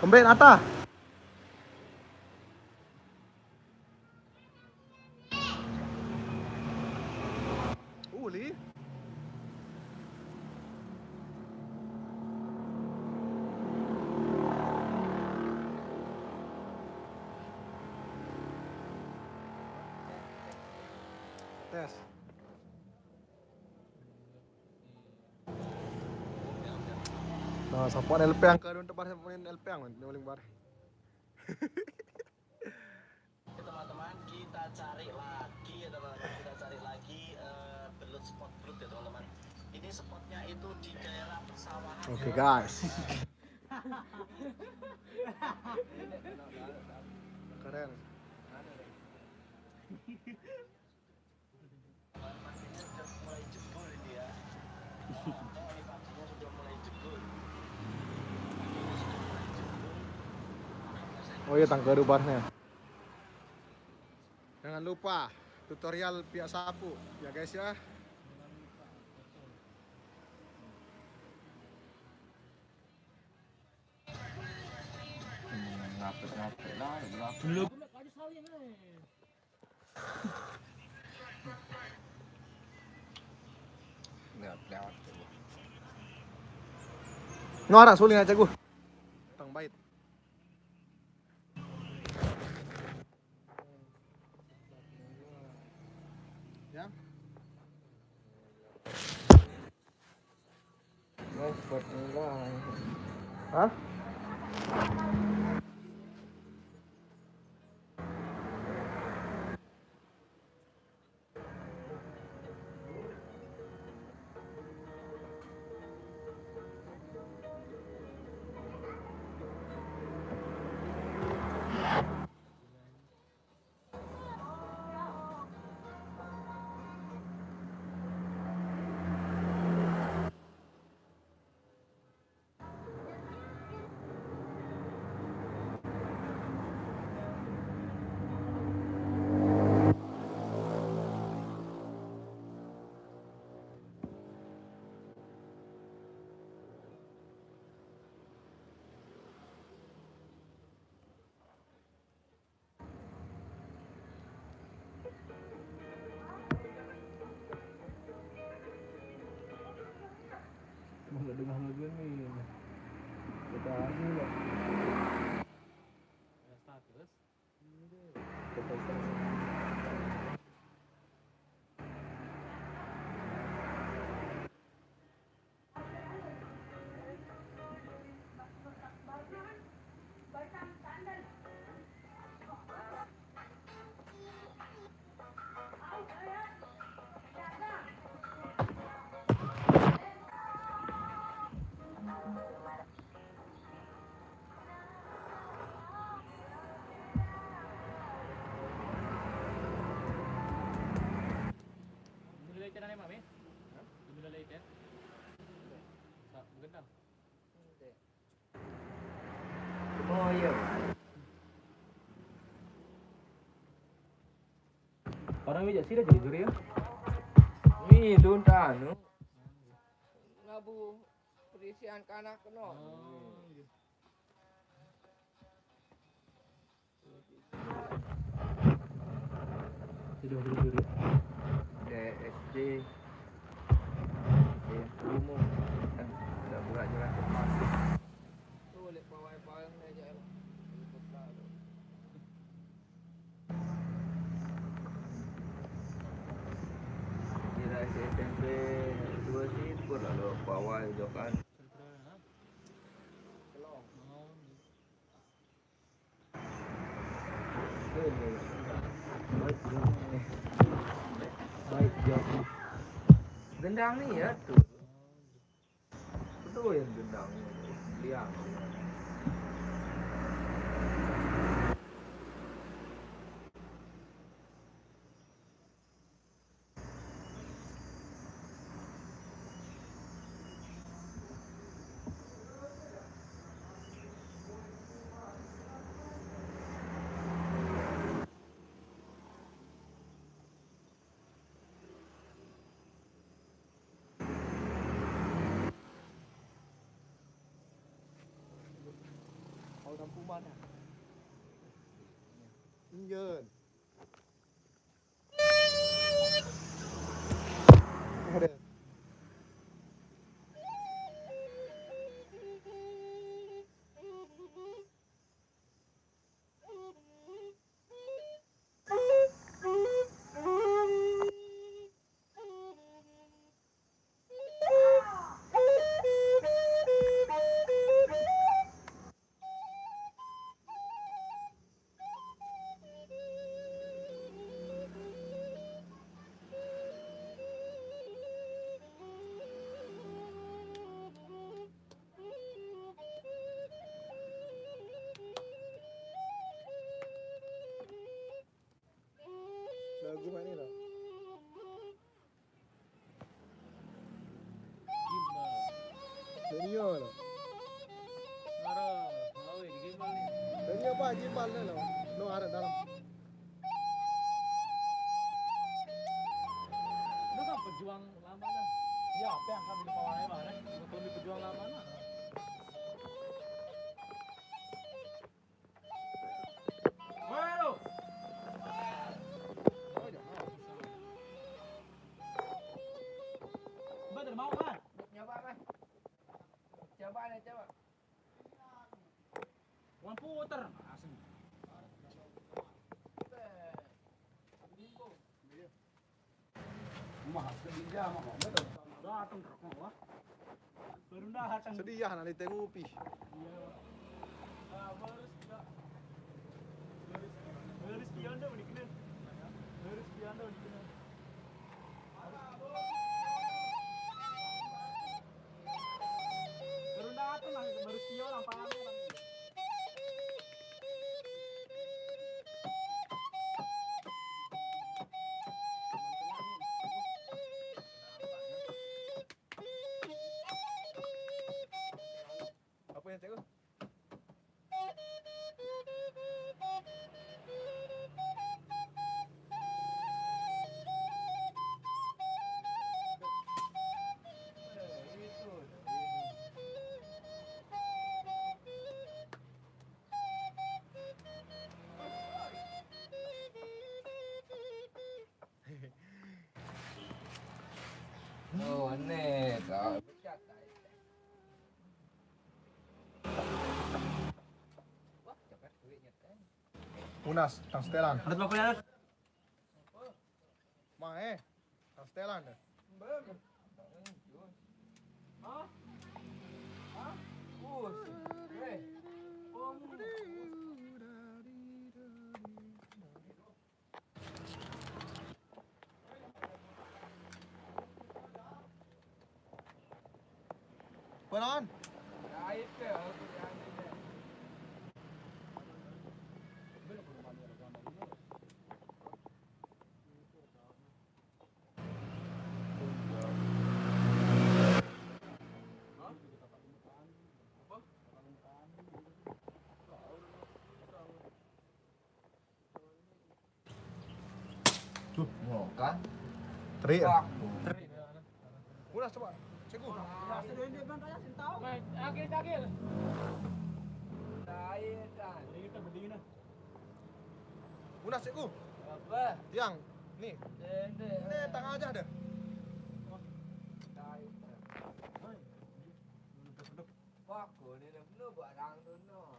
Ambil Nata. Uli. Tes. Nah, support LP yang ke untuk bar main LP yang paling bar. Teman-teman kita cari lagi ya teman-teman, kita cari lagi belut spot belut ya teman-teman. Ini spotnya itu di daerah persawahan. Oke guys. Keren. Pastinya sudah mulai jebol ini ya. Ini pastinya sudah mulai jebol. Oh iya tangga barnya. Jangan lupa tutorial pihak sapu ya guys ya. Ngapet-ngapet lah, belum. Lewat. Nuara suling aja gua. Tang bait. Ya. Ngapet enggak. Hah? Nggak dengar lagi nih. Kita ini nggak. Status. Oh iya. Orang bijak sih dah jujur ya. Nih dunta anu. Ngabu perisian kanak keno. Sudah jujur ya. DSD. Umum. Sudah buka jalan cepat. Tuh lek pawai-pawai aja. Kira SMP 2 sih pun lalu bawah itu kan. Baik jawab. Gendang nih ya tuh. Betul yang gendang. Liang. Lampu mana? Injen. Ada. Lagu mana lah? Daniel lah. Daniel apa? Gimbal lah. No ada dalam. Itu kan pejuang lama dah. Ya, apa yang kami dipawai mana? Lebih pejuang lama nah. Waduh. Betul mau kan? Nyoba kan? Coba nih, coba. Wan puter. Asing. Mah sedih mah betul. Datang terkong wah. Berundah hatang. Sedih nanti tengok upi. Iya. Ah, baris pion dah menikna. Baris pion dah menikna. Berundah hatang lah baris pion apa lagi. Apa yang cakap? Oh, aneh. Tak pecat tak. Wah, cepat duitnya kan. Unas, tang setelan. Ada berapa ya? Mah tang setelan dah. Hah? Hah? Eh. Oh, Penon. air ke? Aku yang ini. Oh, kan? Teri. Wah. Unas coba. Cikgu. Agil. Air kan. Kita berdiri nah. Unas cikgu. Apa? Tiang. Nih. Dede. Ini tang aja dah. Air kan. Wah, kau ni dah penuh barang tu no.